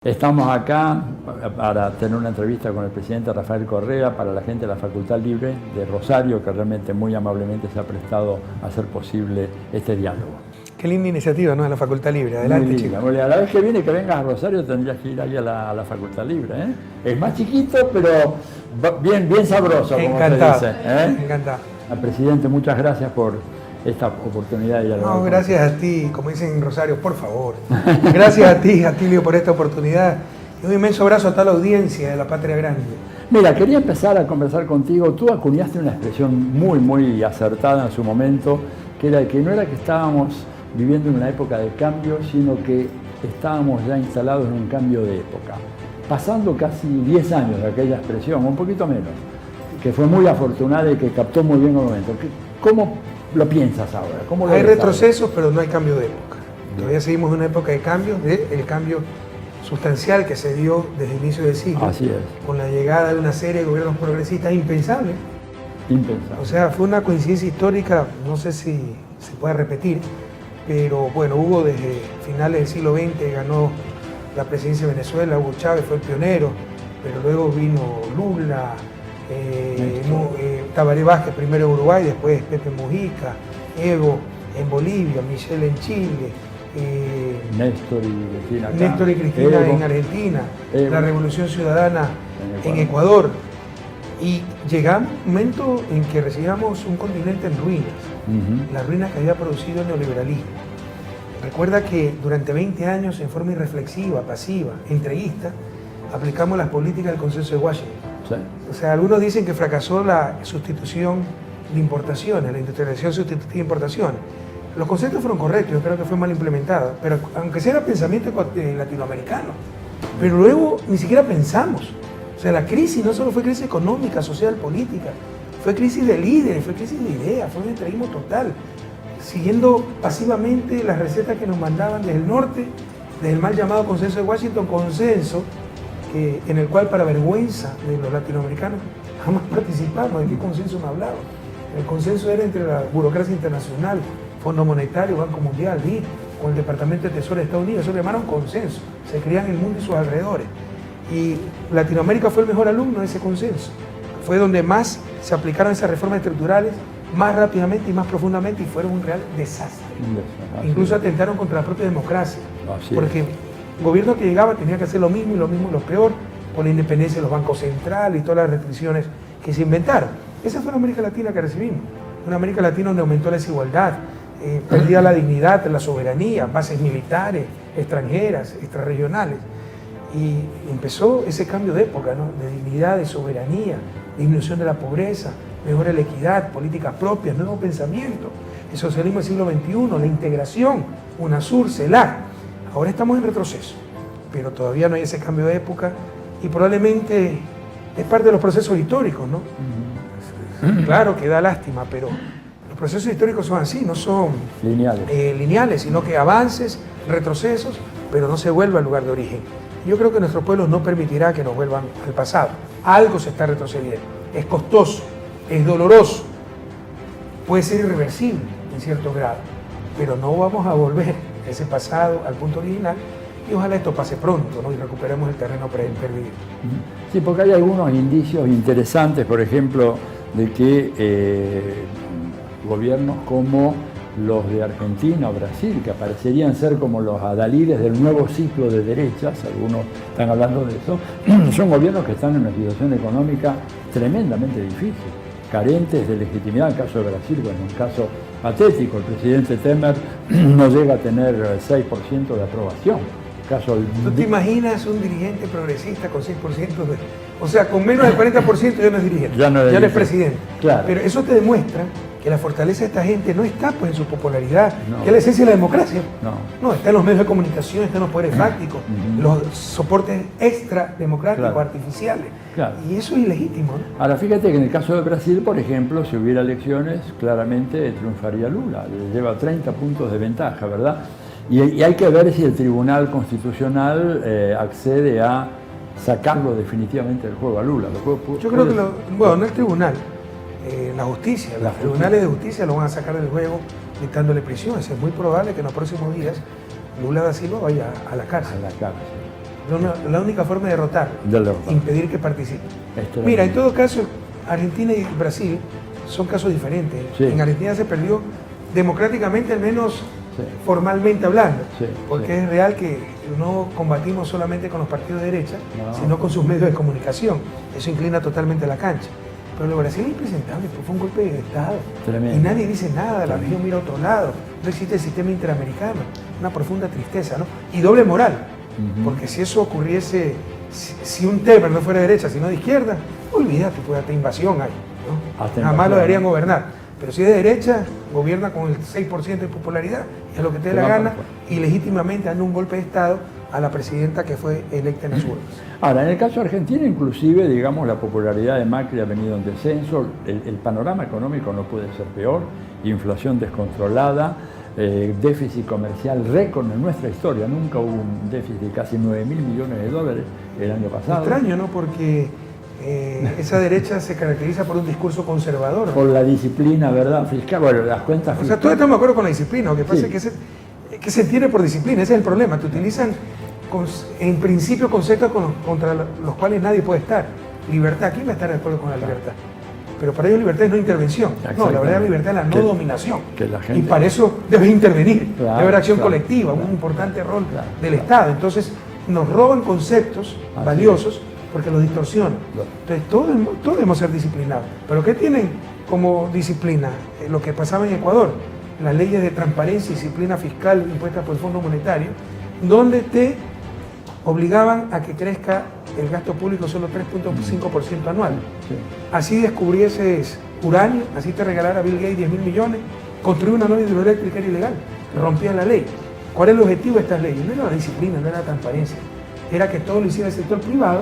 Estamos acá para tener una entrevista con el presidente Rafael Correa, para la gente de la Facultad Libre de Rosario, que realmente muy amablemente se ha prestado a hacer posible este diálogo. Qué linda iniciativa, ¿no? De la Facultad Libre. Adelante, chicos. A la vez que viene que vengas a Rosario tendrías que ir ahí a la Facultad Libre, ¿eh? Es más chiquito, pero bien sabroso, como Encantado, se dice, ¿eh? Encantado. Presidente, muchas gracias por esta oportunidad de dialogar. No, gracias a ti, como dicen en Rosario, por favor. Gracias a ti, Atilio, por esta oportunidad. Y un inmenso abrazo a toda la audiencia de La Patria Grande. Mira, quería empezar a conversar contigo. Tú acuñaste una expresión muy acertada en su momento, que era que no era que estábamos viviendo en una época de cambio, sino que estábamos ya instalados en un cambio de época. Pasando casi 10 años de aquella expresión, un poquito menos, que fue muy afortunada y que captó muy bien el momento. ¿Cómo lo piensas ahora? ¿Cómo lo hay ves retrocesos, ahora? pero no hay cambio de época. Todavía seguimos en una época de cambio, el cambio sustancial que se dio desde el inicio del siglo. Así es. Con la llegada de una serie de gobiernos progresistas impensable. Impensable. O sea, fue una coincidencia histórica, no sé si se puede repetir, pero bueno, Hugo desde finales del siglo XX ganó la presidencia de Venezuela, Hugo Chávez fue el pionero, pero luego vino Lula, Tabaré Vázquez primero en Uruguay, después Pepe Mujica, Evo en Bolivia, Michelle en Chile, Néstor y Cristina acá. Néstor y Cristina Evo. en Argentina, Evo. la Revolución Ciudadana en Ecuador. Y llegamos a un momento en que recibíamos un continente en ruinas, las ruinas que había producido el neoliberalismo. Recuerda que durante 20 años, en forma irreflexiva, pasiva, entreguista, aplicamos las políticas del Consenso de Washington. Sí. O sea, algunos dicen que fracasó la sustitución de importaciones, la industrialización sustitutiva de importaciones. Los conceptos fueron correctos, yo creo que fue mal implementado, pero aunque sea era pensamiento latinoamericano, pero luego ni siquiera pensamos. O sea, la crisis no solo fue crisis económica, social, política, fue crisis de líderes, fue crisis de ideas, fue un entreguismo total, siguiendo pasivamente las recetas que nos mandaban desde el norte, desde el mal llamado Consenso de Washington, consenso en el cual, para vergüenza de los latinoamericanos, jamás participamos. ¿De qué consenso me hablaba? El consenso era entre la burocracia internacional, Fondo Monetario, Banco Mundial, BID, con el Departamento de Tesoro de Estados Unidos. Eso le llamaron consenso, se creían el mundo y sus alrededores. Y Latinoamérica fue el mejor alumno de ese consenso. Fue donde más se aplicaron esas reformas estructurales, más rápidamente y más profundamente, y fueron un real desastre. Incluso atentaron contra la propia democracia, porque el gobierno que llegaba tenía que hacer lo mismo y lo peor, con la independencia de los bancos centrales y todas las restricciones que se inventaron. Esa fue la América Latina que recibimos, una América Latina donde aumentó la desigualdad, perdía la dignidad, la soberanía, bases militares, extranjeras, extrarregionales. Y empezó ese cambio de época, ¿no? De dignidad, de soberanía, disminución de la pobreza, mejora la equidad, políticas propias, nuevo pensamiento, el socialismo del siglo XXI, la integración, UNASUR, CELAC. Ahora estamos en retroceso, pero todavía no hay ese cambio de época y probablemente es parte de los procesos históricos, ¿no? Claro que da lástima, pero los procesos históricos son así, no son lineales, sino que avances, retrocesos, pero no se vuelve al lugar de origen. Yo creo que nuestro pueblo no permitirá que nos vuelvan al pasado. Algo se está retrocediendo. Es costoso, es doloroso, puede ser irreversible en cierto grado, pero no vamos a volver a ese pasado, al punto original, y ojalá esto pase pronto, ¿no? Y recuperemos el terreno perdido. Sí, porque hay algunos indicios interesantes, por ejemplo, de que gobiernos como los de Argentina o Brasil, que parecerían ser como los adalides del nuevo ciclo de derechas, algunos están hablando de eso, son gobiernos que están en una situación económica tremendamente difícil, carentes de legitimidad. En el caso de Brasil, bueno, un caso patético, el presidente Temer no llega a tener 6% de aprobación. ¿Tú te imaginas un dirigente progresista con 6% de... O sea, con menos del 40% ya no es dirigente, ya no es presidente. Claro. Pero eso te demuestra que la fortaleza de esta gente no está pues en su popularidad, que es la esencia de la democracia. No, está en los medios de comunicación, está en los poderes fácticos, los soportes extrademocráticos, artificiales. Claro. Y eso es ilegítimo, ¿no? Ahora, fíjate que en el caso de Brasil, por ejemplo, si hubiera elecciones, claramente triunfaría Lula. Lleva 30 puntos de ventaja, ¿verdad? Y hay que ver si el Tribunal Constitucional accede a sacarlo definitivamente del juego a Lula. Yo creo que, no el tribunal, la justicia, los tribunales de justicia lo van a sacar del juego dictándole prisión. Es muy probable que en los próximos días Lula da Silva vaya a la cárcel. La única forma de derrotarlo, impedir que participe. Mira, en todo caso, Argentina y Brasil son casos diferentes. Sí. En Argentina se perdió democráticamente, al menos sí. formalmente hablando, sí, porque sí. es real que no combatimos solamente con los partidos de derecha, sino con sus medios de comunicación. Eso inclina totalmente la cancha. Pero lo de Brasil es impresentable, porque fue un golpe de Estado. Tremendo. Y nadie dice nada, la región mira a otro lado, no existe el sistema interamericano, una profunda tristeza, ¿no? Y doble moral, porque si eso ocurriese, si un Temer no fuera de derecha, sino de izquierda, olvídate, pues hasta invasión hay, ¿no? Jamás lo deberían gobernar. Pero si es de derecha, gobierna con el 6% de popularidad, y es lo que te dé la gana, y legítimamente dando un golpe de Estado a la presidenta que fue electa en las urnas. Ahora, en el caso de Argentina, inclusive, digamos, la popularidad de Macri ha venido en descenso, el panorama económico no puede ser peor, inflación descontrolada, déficit comercial récord en nuestra historia, nunca hubo un déficit de casi 9.000 millones de dólares el año pasado. Extraño, ¿no? Porque esa derecha se caracteriza por un discurso conservador. Por la disciplina, ¿verdad? Fiscal, bueno, las cuentas fiscales. O sea, todos estamos de acuerdo con la disciplina, lo que pasa es que se entiende por disciplina, ese es el problema. Te utilizan en principio conceptos contra los cuales nadie puede estar. Libertad, ¿quién va a estar de acuerdo con la libertad? Pero para ellos libertad es no intervención. No, la verdad libertad es la no dominación. Y para eso debes intervenir, debe haber acción colectiva, un importante rol del Estado. Entonces nos roban conceptos valiosos porque los distorsionan. Entonces todos debemos ser disciplinados. ¿Pero qué tienen como disciplina? Lo que pasaba en Ecuador, las leyes de transparencia y disciplina fiscal impuestas por el Fondo Monetario, donde te obligaban a que crezca el gasto público solo 3.5% anual. Sí. Así descubrieses uranio, así te regalara Bill Gates 10.000 millones, construir una nueva hidroeléctrica era ilegal, rompían la ley. ¿Cuál es el objetivo de estas leyes? No era la disciplina, no era la transparencia, era que todo lo hiciera el sector privado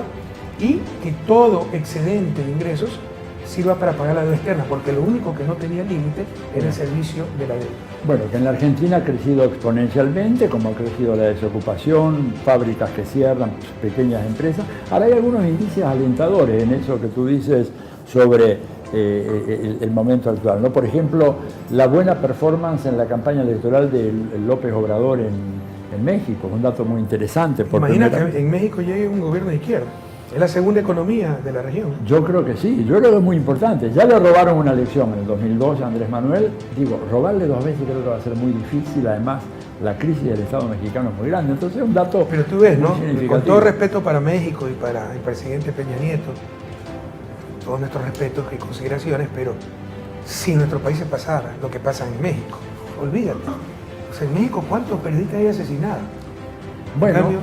y que todo excedente de ingresos sirva para pagar la deuda externa, porque lo único que no tenía límite era el servicio de la deuda. Bueno, que en la Argentina ha crecido exponencialmente, como ha crecido la desocupación, fábricas que cierran, pequeñas empresas. Ahora hay algunos indicios alentadores en eso que tú dices sobre el momento actual, ¿no? Por ejemplo, la buena performance en la campaña electoral de López Obrador en México, un dato muy interesante. Imagina que en México llegue un gobierno de izquierda. Es la segunda economía de la región. Yo creo que sí, yo creo que es muy importante. Ya le robaron una elección en el 2002 a Andrés Manuel. Digo, robarle 2 veces creo que va a ser muy difícil. Además, la crisis del Estado mexicano es muy grande. Entonces es un dato. Pero tú ves, ¿no? Con todo respeto para México y para el presidente Peña Nieto, todos nuestros respetos y consideraciones, pero si en nuestro país se pasara lo que pasa en México, olvídate. O sea, en México, ¿cuántos periodistas hay asesinados? Bueno, en cambio,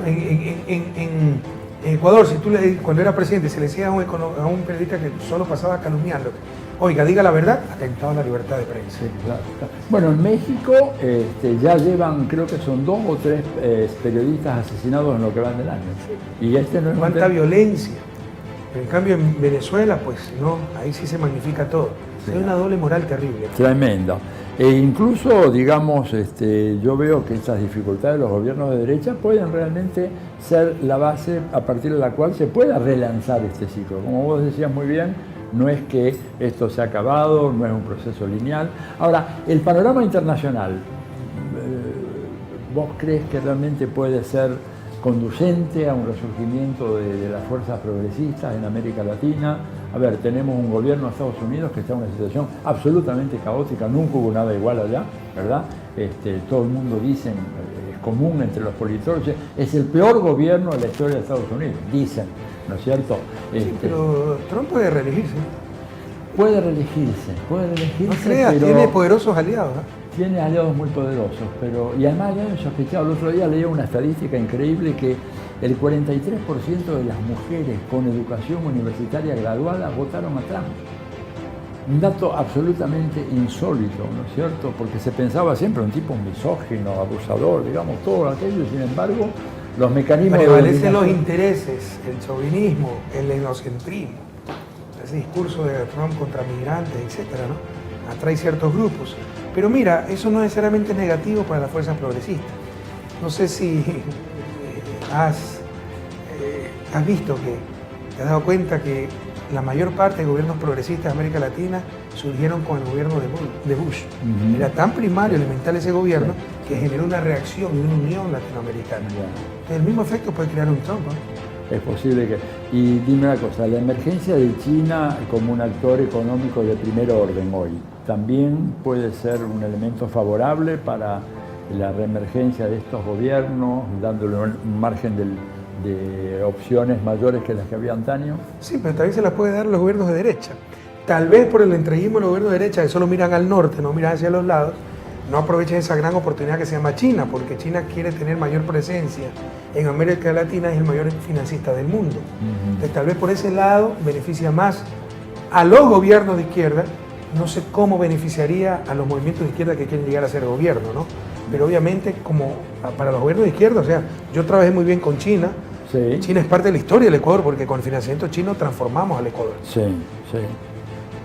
en Ecuador, si tú cuando era presidente se le decía a un periodista que solo pasaba calumniando, oiga, diga la verdad, atentado a la libertad de prensa. Sí, claro. Bueno, en México ya llevan, creo que son 2 o 3 periodistas asesinados en lo que van del año. Sí. Y no es cuánta violencia. Pero en cambio en Venezuela, pues no, ahí sí se magnifica todo. Sí. Hay una doble moral terrible. Tremenda. E incluso, digamos, yo veo que estas dificultades de los gobiernos de derecha pueden realmente ser la base a partir de la cual se pueda relanzar este ciclo. Como vos decías muy bien, no es que esto se ha acabado, no es un proceso lineal. Ahora, el panorama internacional, ¿vos crees que realmente puede ser conducente a un resurgimiento de las fuerzas progresistas en América Latina? A ver, tenemos un gobierno de Estados Unidos que está en una situación absolutamente caótica, nunca hubo nada igual allá, ¿verdad? Todo el mundo dice, es común entre los politólogos, es el peor gobierno de la historia de Estados Unidos, dicen, ¿no es cierto? Sí, pero Trump puede reelegirse. Puede reelegirse, no creas, pero tiene poderosos aliados, ¿no? Tiene aliados muy poderosos, y además ya he sospechado, el otro día leí una estadística increíble que el 43% de las mujeres con educación universitaria graduada votaron a Trump. Un dato absolutamente insólito, ¿no es cierto? Porque se pensaba siempre un tipo misógino, abusador, digamos, todo aquello, y sin embargo, los mecanismos... Prevalecen los intereses, el chauvinismo, el etnocentrismo, ese discurso de Trump contra migrantes, etcétera, ¿no? Atrae ciertos grupos. Pero mira, eso no necesariamente es negativo para las fuerzas progresistas. No sé si has visto te has dado cuenta que la mayor parte de gobiernos progresistas de América Latina surgieron con el gobierno de Bush. Era tan primario, elemental ese gobierno, que genere una reacción y una unión latinoamericana. El mismo efecto puede crear un Trump, ¿no? Es posible que... Y dime una cosa, la emergencia de China como un actor económico de primer orden hoy, ¿también puede ser un elemento favorable para la reemergencia de estos gobiernos, dándole un margen de opciones mayores que las que había antaño? Sí, pero también se las puede dar los gobiernos de derecha. Tal vez por el entreguismo de los gobiernos de derecha, que solo miran al norte, no miran hacia los lados, no aprovechen esa gran oportunidad que se llama China, porque China quiere tener mayor presencia en América Latina, es el mayor financista del mundo. Entonces, tal vez por ese lado beneficia más a los gobiernos de izquierda. No sé cómo beneficiaría a los movimientos de izquierda que quieren llegar a ser gobierno, ¿no? Pero obviamente, como para los gobiernos de izquierda, o sea, yo trabajé muy bien con China. Sí. China es parte de la historia del Ecuador, porque con el financiamiento chino transformamos al Ecuador. Sí, sí.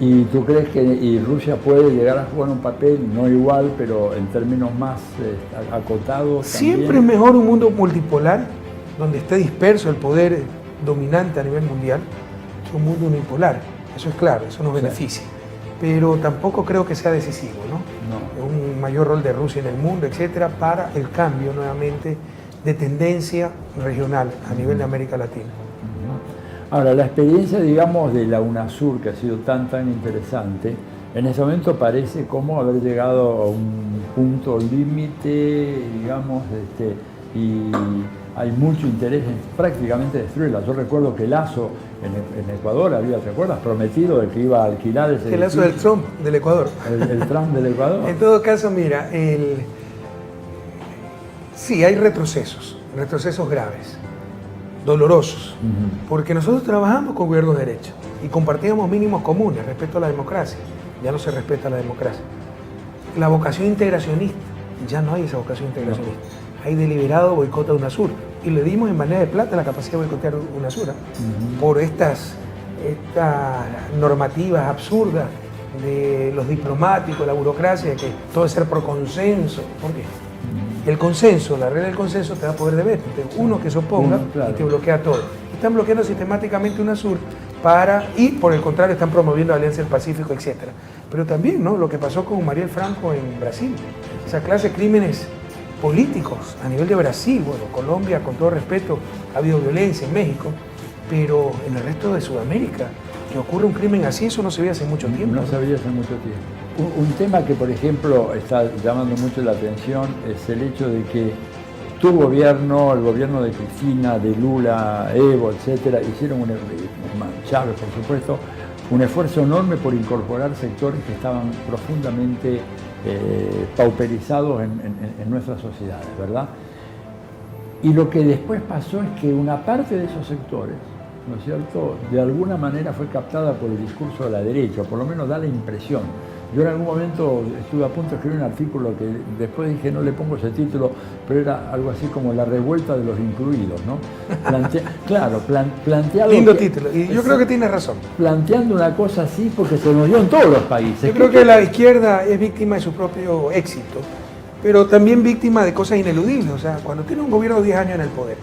¿Y tú crees que Rusia puede llegar a jugar un papel, no igual, pero en términos más acotados? Siempre es mejor un mundo multipolar, donde esté disperso el poder dominante a nivel mundial, que un mundo unipolar. Eso es claro, eso nos beneficia. Pero tampoco creo que sea decisivo, ¿no? Un mayor rol de Rusia en el mundo, etcétera, para el cambio nuevamente de tendencia regional a nivel de América Latina. Ahora, la experiencia, digamos, de la UNASUR, que ha sido tan interesante, en ese momento parece como haber llegado a un punto límite, digamos, y hay mucho interés en prácticamente destruirla. Yo recuerdo que Lasso en Ecuador había, ¿te acuerdas?, prometido de que iba a alquilar ese... El Lasso del Trump del Ecuador. El Trump del Ecuador. En todo caso, mira, sí, hay retrocesos graves, dolorosos, porque nosotros trabajamos con gobiernos de derecha y compartíamos mínimos comunes respecto a la democracia. Ya no se respeta la democracia. La vocación integracionista, ya no hay esa vocación integracionista. Hay deliberado boicot a UNASUR y le dimos en bandeja de plata la capacidad de boicotear UNASUR por estas normativas absurdas de los diplomáticos, la burocracia, de que todo es ser por consenso. ¿Por qué? El consenso, la regla del consenso te da poder de veto. Uno que se oponga y te bloquea todo. Están bloqueando sistemáticamente UNASUR y por el contrario están promoviendo la Alianza del Pacífico, etc. Pero también, ¿no?, lo que pasó con Mariel Franco en Brasil, esa clase de crímenes políticos a nivel de Brasil. Bueno, Colombia, con todo respeto, ha habido violencia en México, pero en el resto de Sudamérica, que ocurre un crimen así, eso no se veía hace mucho tiempo. No se veía hace mucho tiempo. Un tema que, por ejemplo, está llamando mucho la atención es el hecho de que tu gobierno, el gobierno de Cristina, de Lula, Evo, etcétera, hicieron Chávez, por supuesto, un esfuerzo enorme por incorporar sectores que estaban profundamente pauperizados en nuestras sociedades, ¿verdad? Y lo que después pasó es que una parte de esos sectores, ¿no es cierto?, de alguna manera fue captada por el discurso de la derecha, o por lo menos da la impresión. Yo en algún momento estuve a punto de escribir un artículo que después dije, no le pongo ese título, pero era algo así como la revuelta de los incluidos, ¿no? Planteado... Lindo título, y yo creo que tiene razón. Planteando una cosa así porque se nos dio en todos los países. Yo creo que la izquierda es víctima de su propio éxito, pero también víctima de cosas ineludibles. O sea, cuando tiene un gobierno de 10 años en el poder,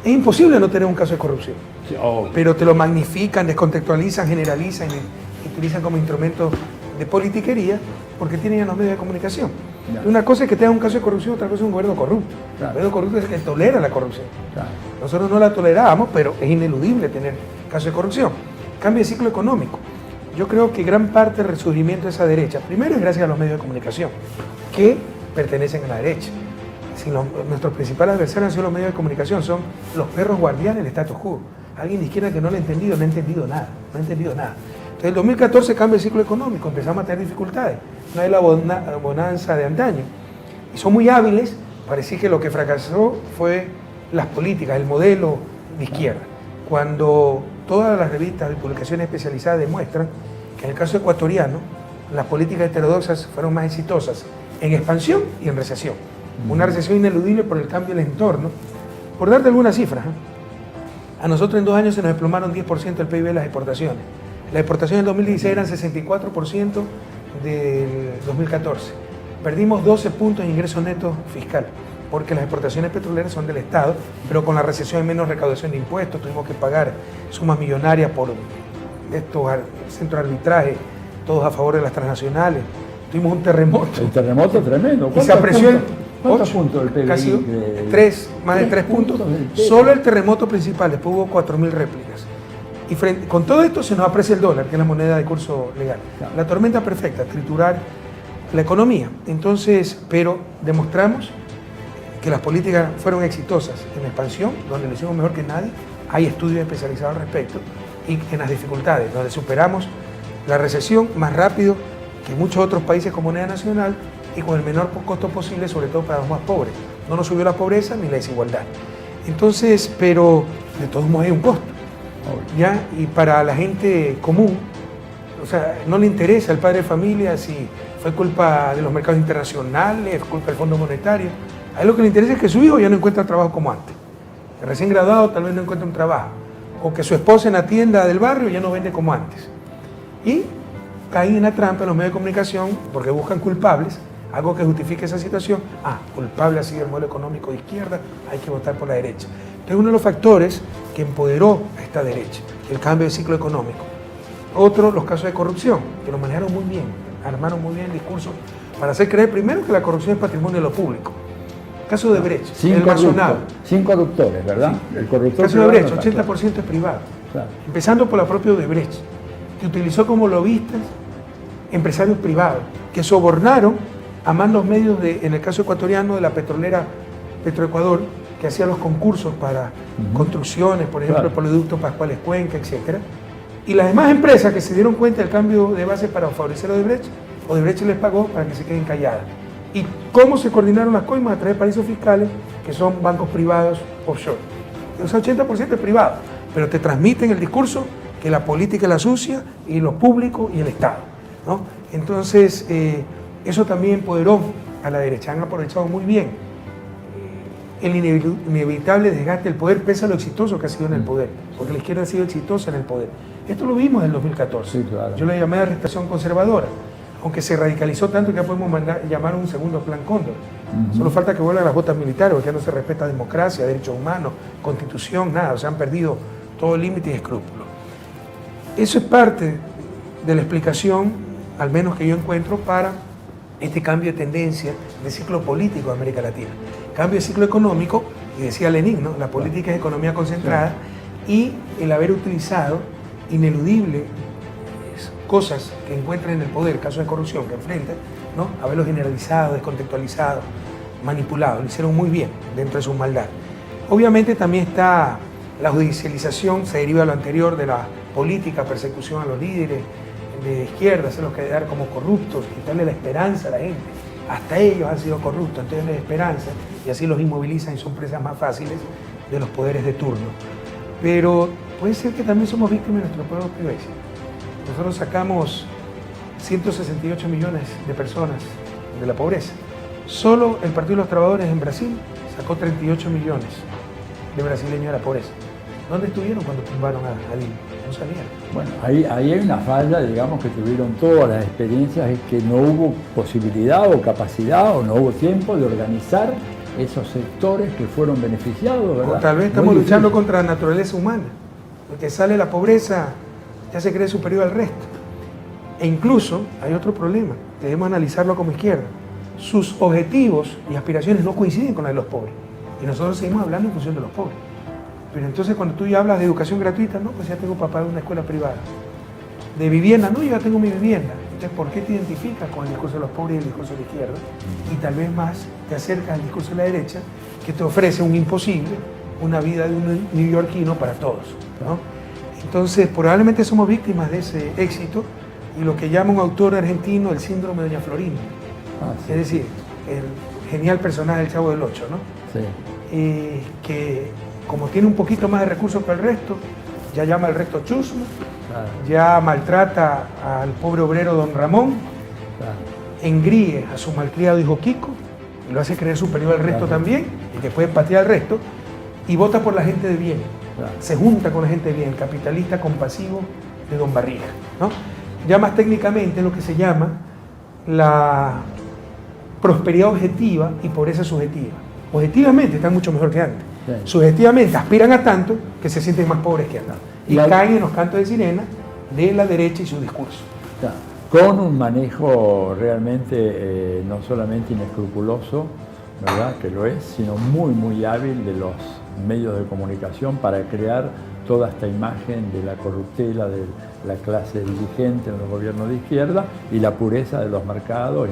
es imposible no tener un caso de corrupción. Sí, pero te lo magnifican, descontextualizan, generalizan y utilizan como instrumento de politiquería porque tienen ya los medios de comunicación. Claro. Una cosa es que tenga un caso de corrupción, otra cosa es un gobierno corrupto. Claro. El gobierno corrupto es el que tolera la corrupción. Claro. Nosotros no la toleramos, pero es ineludible tener casos de corrupción. Cambio de ciclo económico. Yo creo que gran parte del resurgimiento de esa derecha, primero es gracias a los medios de comunicación, que pertenecen a la derecha. Si nuestros principales adversarios han sido los medios de comunicación, son los perros guardianes del status quo. Alguien de izquierda que no lo ha entendido, no ha entendido nada. Entonces, en 2014 cambia el ciclo económico, empezamos a tener dificultades. No hay la bonanza de antaño. Y son muy hábiles, parecía que lo que fracasó fue las políticas, el modelo de izquierda. Cuando todas las revistas y publicaciones especializadas demuestran que en el caso ecuatoriano, las políticas heterodoxas fueron más exitosas en expansión y en recesión. Una recesión ineludible por el cambio del entorno. Por darte algunas cifras, a nosotros en 2 años se nos desplomaron 10% del PIB de las exportaciones. Las exportaciones en 2016 eran 64% del 2014. Perdimos 12 puntos en ingreso neto fiscal, porque las exportaciones petroleras son del Estado, pero con la recesión hay menos recaudación de impuestos, tuvimos que pagar sumas millonarias por estos centros de arbitraje, todos a favor de las transnacionales. Tuvimos un terremoto. El terremoto tremendo. Y se apreció ¿Cuántos 8, puntos el PBI? casi 3, más de 3 puntos. del PBI. Solo el terremoto principal, después hubo 4.000 réplicas. Y con todo esto se nos aprecia el dólar, que es la moneda de curso legal. Claro. La tormenta perfecta, triturar la economía. Entonces, pero demostramos que las políticas fueron exitosas en expansión, donde lo hicimos mejor que nadie. Hay estudios especializados al respecto. Y en las dificultades, donde superamos la recesión más rápido que muchos otros países con moneda nacional y con el menor costo posible, sobre todo para los más pobres. No nos subió la pobreza ni la desigualdad. Entonces, pero de todos modos hay un costo. ¿Ya? Y para la gente común, o sea, no le interesa al padre de familia si fue culpa de los mercados internacionales, culpa del Fondo Monetario. A él lo que le interesa es que su hijo ya no encuentra trabajo como antes. El recién graduado tal vez no encuentra un trabajo. O que su esposa en la tienda del barrio ya no vende como antes. Y caen en la trampa en los medios de comunicación porque buscan culpables, algo que justifique esa situación. Culpable ha sido el modelo económico de izquierda, hay que votar por la derecha. Entonces, uno de los factores que empoderó a esta derecha, el cambio de ciclo económico. Otro, los casos de corrupción, que lo manejaron muy bien, armaron muy bien el discurso para hacer creer primero que la corrupción es patrimonio de lo público. Caso de Brecht, el más sonado. Sin corruptores, ¿verdad? Sí. El corruptor Caso de Brecht, no 80% es privado. Claro. Empezando por la propia Odebrecht, que utilizó como lobistas empresarios privados, que sobornaron a mandos medios, en el caso ecuatoriano, de la petrolera Petroecuador, que hacía los concursos para construcciones, por ejemplo, el Poliducto Pascuales Cuenca, etc. Y las demás empresas que se dieron cuenta del cambio de base para favorecer a Odebrecht les pagó para que se queden calladas. ¿Y cómo se coordinaron las coimas? A través de paraísos fiscales, que son bancos privados offshore. O sea, 80% es privado, pero te transmiten el discurso que la política es la sucia, y lo público y el Estado, ¿no? Entonces, eso también empoderó a la derecha. Han aprovechado muy bien el inevitable desgaste del poder, pese a lo exitoso que ha sido en el poder, porque la izquierda ha sido exitosa en el poder. Esto lo vimos en el 2014. Sí, claro. Yo le llamé arrestación conservadora, aunque se radicalizó tanto que ya podemos llamar un segundo plan Cóndor. Solo falta que vuelvan las botas militares, porque ya no se respeta democracia, derechos humanos, constitución, nada. O sea, han perdido todo límite y escrúpulo. Eso es parte de la explicación, al menos que yo encuentro, para este cambio de tendencia de ciclo político de América Latina. Cambio de ciclo económico, y decía Lenin, ¿no? La política es economía concentrada, y el haber utilizado ineludibles cosas que encuentran en el poder, casos de corrupción que enfrentan, ¿no? Haberlo generalizado, descontextualizado, manipulado, lo hicieron muy bien dentro de su maldad. Obviamente también está la judicialización, se deriva de lo anterior, de la política, persecución a los líderes de izquierda, hacerlos quedar como corruptos, quitarle la esperanza a la gente. Hasta ellos han sido corruptos, entonces les esperanza, y así los inmovilizan y son presas más fáciles de los poderes de turno. Pero puede ser que también somos víctimas de nuestro propio éxito. Nosotros sacamos 168 millones de personas de la pobreza. Solo el Partido de los Trabajadores en Brasil sacó 38 millones de brasileños de la pobreza. ¿Dónde estuvieron cuando tumbaron a Dilma? No salieron. Bueno, ahí hay una falla, digamos, que tuvieron todas las experiencias, es que no hubo posibilidad o capacidad o no hubo tiempo de organizar esos sectores que fueron beneficiados, ¿verdad? O tal vez estamos luchando contra la naturaleza humana. El que sale la pobreza ya se cree superior al resto. E incluso hay otro problema, debemos analizarlo como izquierda. Sus objetivos y aspiraciones no coinciden con las de los pobres. Y nosotros seguimos hablando en función de los pobres. Pero entonces cuando tú ya hablas de educación gratuita, no, pues ya tengo para pagar una escuela privada. De vivienda, no, yo ya tengo mi vivienda. Entonces, ¿por qué te identificas con el discurso de los pobres y el discurso de la izquierda? Y tal vez más te acercas al discurso de la derecha, que te ofrece un imposible, una vida de un neoyorquino para todos, ¿no? Entonces, probablemente somos víctimas de ese éxito y lo que llama un autor argentino el síndrome de Doña Florinda. Sí. Es decir, el genial personaje del Chavo del Ocho, ¿no? Sí. Que como tiene un poquito más de recursos que el resto, ya llama al resto chusma, Claro. ya maltrata al pobre obrero don Ramón, Claro. engríe a su malcriado hijo Kiko, y lo hace creer superior al resto también, y que puede patear al resto, y vota por la gente de bien. Claro. Se junta con la gente de bien, el capitalista compasivo de don Barriga, ¿no? Ya más técnicamente lo que se llama la prosperidad objetiva y pobreza subjetiva. Objetivamente están mucho mejor que antes. Sí. Subjetivamente aspiran a tanto que se sienten más pobres que antes. Y caen en los cantos de sirena de la derecha y su discurso. Con un manejo realmente no solamente inescrupuloso ¿verdad?, que lo es, sino muy, muy hábil de los medios de comunicación para crear toda esta imagen de la corruptela de la clase dirigente en los gobiernos de izquierda y la pureza de los mercados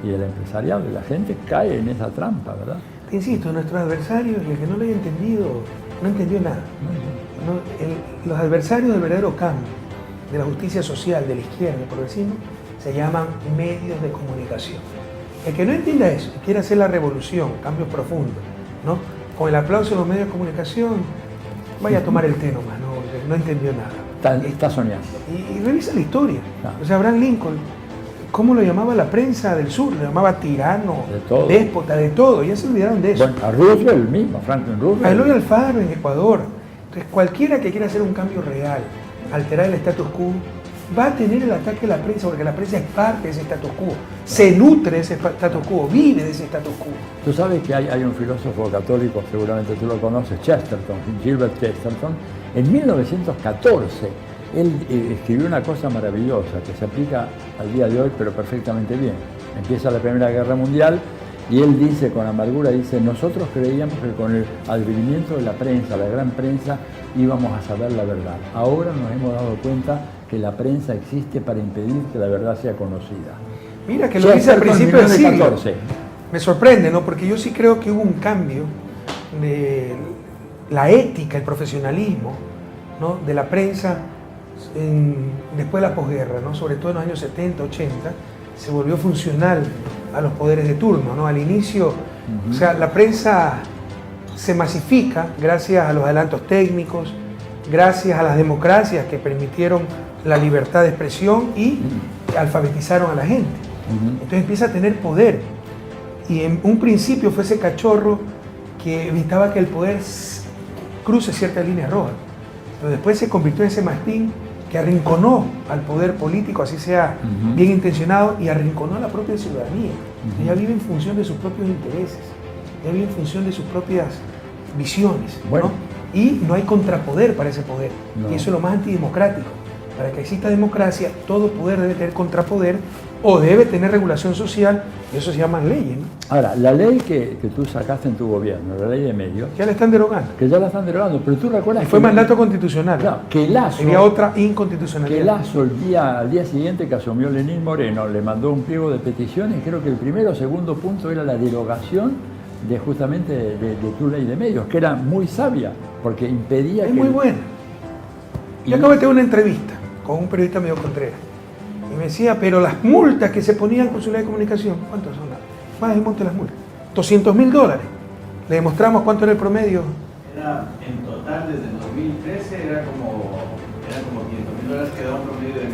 y el empresariado. Y la gente cae en esa trampa, ¿verdad? Te insisto, nuestros adversarios, y el que no lo haya entendido, no entendió nada. Los adversarios del verdadero cambio, de la justicia social, de la izquierda, del progresismo, se llaman medios de comunicación. El que no entienda eso, y quiere hacer la revolución, cambios profundos, ¿no?, con el aplauso de los medios de comunicación, vaya a tomar el té nomás, no entendió nada. Está soñando. Y revisa la historia. O sea, Abraham Lincoln, ¿cómo lo llamaba la prensa del sur? Lo llamaba tirano, de déspota, de todo. Ya se olvidaron de eso. Bueno, a Roosevelt mismo, Franklin Roosevelt. A Eloy Alfaro en Ecuador. Entonces, cualquiera que quiera hacer un cambio real, alterar el status quo, va a tener el ataque de la prensa, porque la prensa es parte de ese status quo, se nutre de ese status quo, vive de ese status quo. Tú sabes que hay un filósofo católico, seguramente tú lo conoces, Chesterton, Gilbert Chesterton. En 1914, él escribió una cosa maravillosa que se aplica al día de hoy, pero perfectamente bien. Empieza la Primera Guerra Mundial y él dice, con amargura, dice: nosotros creíamos que con el advenimiento de la prensa, la gran prensa, íbamos a saber la verdad. Ahora nos hemos dado cuenta que la prensa existe para impedir que la verdad sea conocida. Mira que lo dice al principio del siglo. Me sorprende, ¿no? Porque yo sí creo que hubo un cambio de la ética, el profesionalismo, ¿no?, de la prensa después de la posguerra, ¿no?, sobre todo en los años 70, 80, se volvió funcional a los poderes de turno, ¿no? Al inicio, o sea, la prensa se masifica gracias a los adelantos técnicos, gracias a las democracias que permitieron la libertad de expresión y alfabetizaron a la gente. Entonces empieza a tener poder. Y en un principio fue ese cachorro que evitaba que el poder cruce ciertas líneas rojas. Pero después se convirtió en ese mastín que arrinconó al poder político, así sea bien intencionado, y arrinconó a la propia ciudadanía. Ella vive en función de sus propios intereses, ella vive en función de sus propias visiones, bueno, ¿no? Y no hay contrapoder para ese poder. No. Y eso es lo más antidemocrático. Para que exista democracia, todo poder debe tener contrapoder o debe tener regulación social, y eso se llama leyes, ¿no? Ahora, la ley que tú sacaste en tu gobierno, la ley de medios... Ya la están derogando. Que ya la están derogando, pero tú recuerdas... Fue mandato constitucional. Claro, que Lasso... Sería otra inconstitucionalidad. Que Lasso, al día siguiente que asumió Lenín Moreno, le mandó un pliego de peticiones, creo que el primero o segundo punto era la derogación de justamente de tu ley de medios, que era muy sabia, porque impedía es que... muy buena. Yo acabo de tener una entrevista con un periodista medio Contreras, y me decía, pero las multas que se ponían con su ley de comunicación, ¿cuántas son? Más del monte de las multas. $200.000. Le demostramos cuánto era el promedio. Era en total desde el 2013 era como $500.000, que daba un promedio de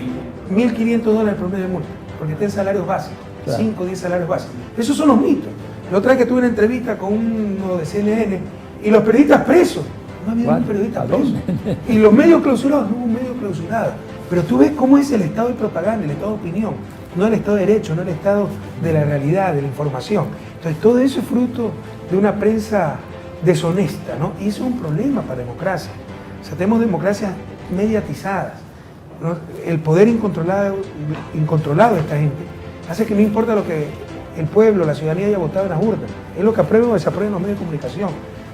$1.500 el promedio de multa, porque tienen salarios básicos, claro. 5 o 10 salarios básicos. Esos son los mitos. La otra vez que tuve una entrevista con uno de CNN y los periodistas presos. No había un periodista preso. Y los medios clausurados, no hubo un medio clausurado. Pero tú ves cómo es el estado de propaganda, el estado de opinión, no el estado de derecho, no el estado de la realidad, de la información. Entonces todo eso es fruto de una prensa deshonesta, ¿no? Y eso es un problema para la democracia. O sea, tenemos democracias mediatizadas, ¿no? El poder incontrolado de esta gente hace que no importa lo que el pueblo, la ciudadanía haya votado en las urnas, es lo que aprueben o desaprueben los medios de comunicación.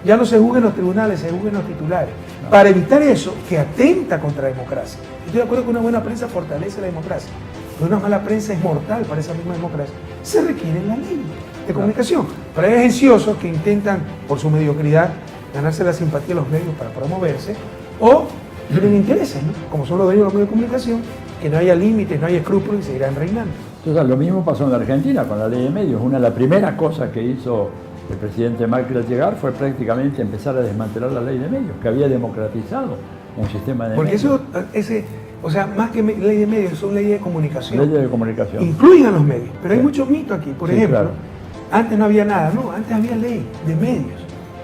Ya no se juzga en los tribunales, se juzga en los titulares. No. Para evitar eso, que atenta contra la democracia. Estoy de acuerdo que una buena prensa fortalece la democracia, pero una mala prensa es mortal para esa misma democracia. Se requiere la ley de comunicación. Pero hay agenciosos que intentan, por su mediocridad, ganarse la simpatía de los medios para promoverse, o tienen intereses, ¿no? Como son los dueños de los medios de comunicación, que no haya límites, no haya escrúpulos y seguirán reinando. Entonces, lo mismo pasó en la Argentina con la ley de medios. Una de las primeras cosas que hizo el presidente Macri al llegar fue prácticamente empezar a desmantelar la ley de medios, que había democratizado un sistema de medios. Porque o sea, más que ley de medios, son leyes de comunicación. Leyes de comunicación. Incluyen a los medios, pero hay muchos mitos aquí. Por ejemplo, claro. Antes no había nada, no, antes había ley de medios,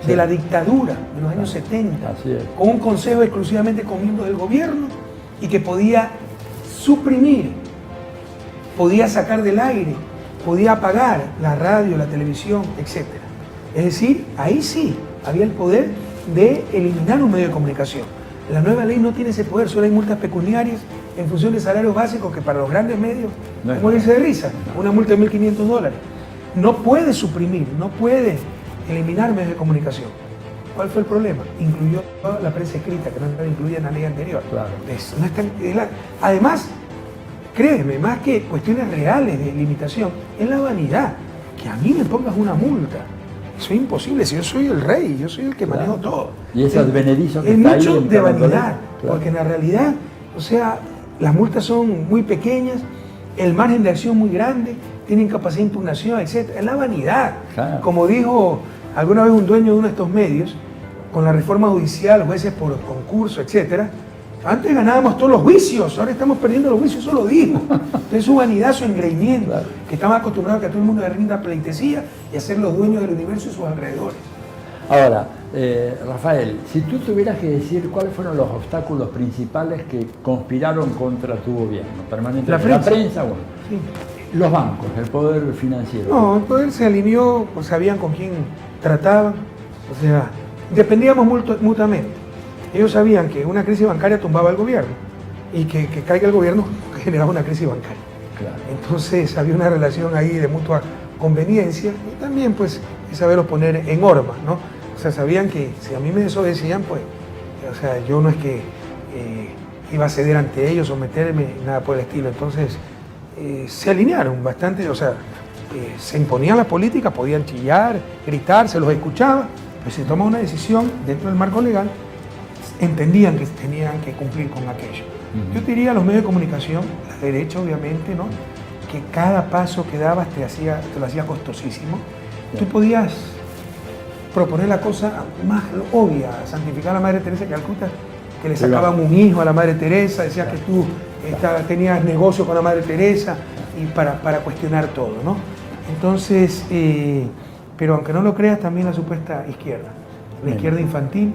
de la dictadura de los años 70, Así es. con un consejo exclusivamente con miembros del gobierno y que podía suprimir, podía sacar del aire, podía apagar la radio, la televisión, etc. Es decir, ahí sí había el poder de eliminar un medio de comunicación. La nueva ley no tiene ese poder, solo hay multas pecuniarias en función de salarios básicos que para los grandes medios es morirse de risa, una multa de $1.500. no puede suprimir, no puede eliminar medios de comunicación. ¿Cuál fue el problema? Incluyó la prensa escrita, que no estaba incluida en la ley anterior. Claro. No está, además, créeme, más que cuestiones reales de limitación, es la vanidad. Que a mí me pongas una multa. Eso es imposible, si yo soy el rey, yo soy el que manejo todo. Y ese advenedizo que es está mucho ahí de vanidad, claro. porque en la realidad, o sea, las multas son muy pequeñas, el margen de acción muy grande, tienen capacidad de impugnación, etc. Es la vanidad. Claro. Como dijo alguna vez un dueño de uno de estos medios, con la reforma judicial, jueces por concurso, etc. Antes ganábamos todos los juicios, ahora estamos perdiendo los juicios, eso lo dijo. Entonces su vanidad, su engreimiento, claro. que estamos acostumbrados a que todo el mundo le rinda pleitesía y a ser los dueños del universo y sus alrededores. Ahora, Rafael, si tú tuvieras que decir cuáles fueron los obstáculos principales que conspiraron contra tu gobierno permanentemente. La prensa. La prensa, bueno. Sí. Los bancos, el poder financiero. No, el poder se alineó, pues sabían con quién trataban, o sea, dependíamos mutuamente. Ellos sabían que una crisis bancaria tumbaba al gobierno y que caiga el gobierno generaba una crisis bancaria. Claro. Entonces había una relación ahí de mutua conveniencia y también pues saberlos poner en normas, ¿no? O sea, sabían que si a mí me desobedecían, pues, o sea, yo no es que iba a ceder ante ellos, someterme, nada por el estilo. Entonces se alinearon bastante, o sea, se imponían las políticas, podían chillar, gritar, se los escuchaba, pues se tomaba una decisión dentro del marco legal, entendían que tenían que cumplir con aquello. Yo diría a los medios de comunicación, la derecha obviamente, ¿no? Que cada paso que dabas te lo hacía costosísimo. Tú podías proponer la cosa más obvia, santificar a la Madre Teresa de Calcuta, que le sacaban un hijo a la Madre Teresa, decía que tú tenías negocio con la Madre Teresa, y para cuestionar todo, ¿no? Entonces, pero aunque no lo creas, también la supuesta izquierda, la izquierda infantil,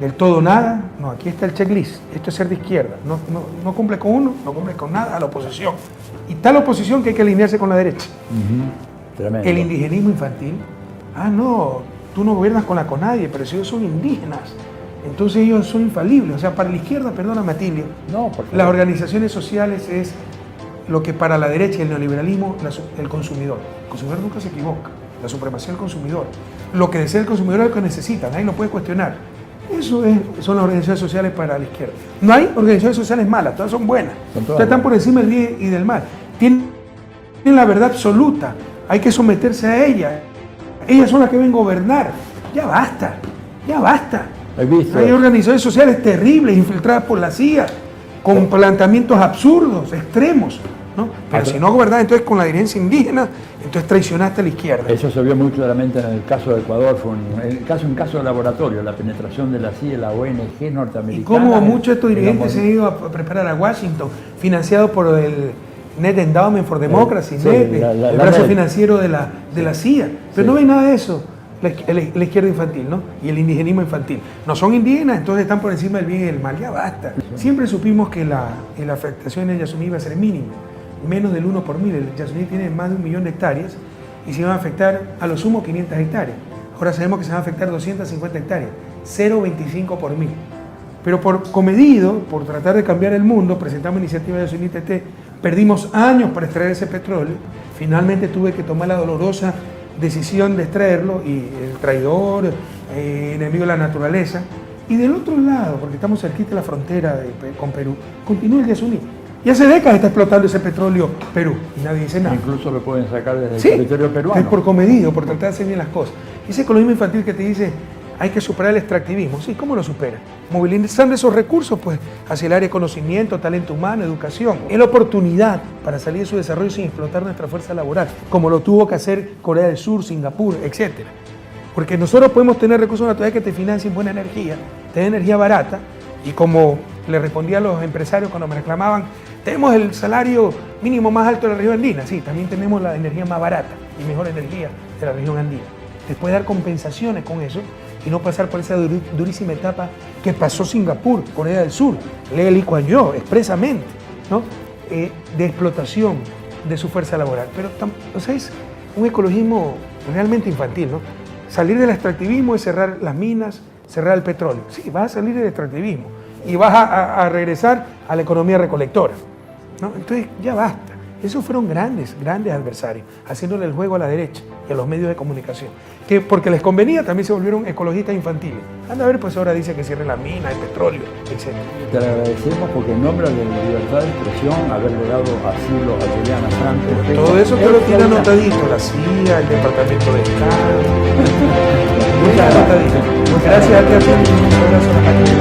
del todo nada, no, aquí está el checklist, esto es ser de izquierda, no cumple con uno, no cumple con nada, a la oposición. Y tal oposición que hay que alinearse con la derecha. Tremendo. El indigenismo infantil, no, tú no gobiernas con nadie, pero si ellos son indígenas, entonces ellos son infalibles. O sea, para la izquierda, perdóname Atilio, las organizaciones sociales es lo que para la derecha y el neoliberalismo, el consumidor. El consumidor nunca se equivoca, la supremacía del consumidor. Lo que desea el consumidor es lo que necesita, nadie lo puede cuestionar. Eso son las organizaciones sociales para la izquierda. No hay organizaciones sociales malas, todas son buenas. Todas están por encima del bien y del mal. Tienen la verdad absoluta, hay que someterse a ellas. Ellas son las que deben gobernar. Ya basta, ya basta. Hay organizaciones sociales terribles, infiltradas por la CIA, con planteamientos absurdos, extremos, ¿no? Pero si no gobernás entonces con la dirigencia indígena, entonces traicionaste a la izquierda. Eso se vio muy claramente en el caso de Ecuador, fue un caso de laboratorio, la penetración de la CIA, la ONG norteamericana. Y cómo muchos de estos dirigentes se han ido a preparar a Washington, financiados por el Net Endowment for Democracy, el brazo financiero de la CIA. Pero no ven nada de eso, la izquierda infantil, ¿no? Y el indigenismo infantil. No son indígenas, entonces están por encima del bien y del mal, ya basta. Siempre supimos que la afectación en Yasuní iba a ser mínima, menos del 1 por 1000. El Yasuní tiene más de 1 millón de hectáreas y se van a afectar a lo sumo 500 hectáreas. Ahora sabemos que se van a afectar 250 hectáreas, 0,25 por 1000. Pero por comedido, por tratar de cambiar el mundo, presentamos iniciativa de Yasuní TT, perdimos años para extraer ese petróleo, finalmente tuve que tomar la dolorosa decisión de extraerlo y el traidor, enemigo de la naturaleza. Y del otro lado, porque estamos cerquita de la frontera con Perú, continúa el Yasuní. Y hace décadas está explotando ese petróleo Perú y nadie dice nada. Incluso lo pueden sacar desde el territorio peruano. Es por comedido, por tratar de hacer bien las cosas. Ese ecologismo infantil que te dice hay que superar el extractivismo. Sí, ¿cómo lo supera? Movilizando esos recursos pues, hacia el área de conocimiento, talento humano, educación. Es la oportunidad para salir de su desarrollo sin explotar nuestra fuerza laboral, como lo tuvo que hacer Corea del Sur, Singapur, etc. Porque nosotros podemos tener recursos naturales que te financien buena energía, tener energía barata, y como le respondía a los empresarios cuando me reclamaban, tenemos el salario mínimo más alto de la región andina. Sí, también tenemos la energía más barata y mejor energía de la región andina. Después de dar compensaciones con eso y no pasar por esa durísima etapa que pasó Singapur, Corea del Sur, Lee Kuan Yew, expresamente, ¿no? De explotación de su fuerza laboral. Pero o sea, es un ecologismo realmente infantil, ¿no? Salir del extractivismo es cerrar las minas, cerrar el petróleo. Sí, vas a salir del extractivismo y vas a regresar a la economía recolectora, ¿no? Entonces ya basta. Esos fueron grandes adversarios, haciéndole el juego a la derecha y a los medios de comunicación. Que porque les convenía también se volvieron ecologistas infantiles. Anda a ver, pues ahora dice que cierren la mina, el petróleo, etc. Te agradecemos porque en nombre de la libertad de expresión, haberle dado asilo a Julián Assange. Todo eso te lo tiene anotadito, la CIA, el Departamento de Estado. Muchas anotadito. Gracias a ti, Antonio. Un abrazo a la patria.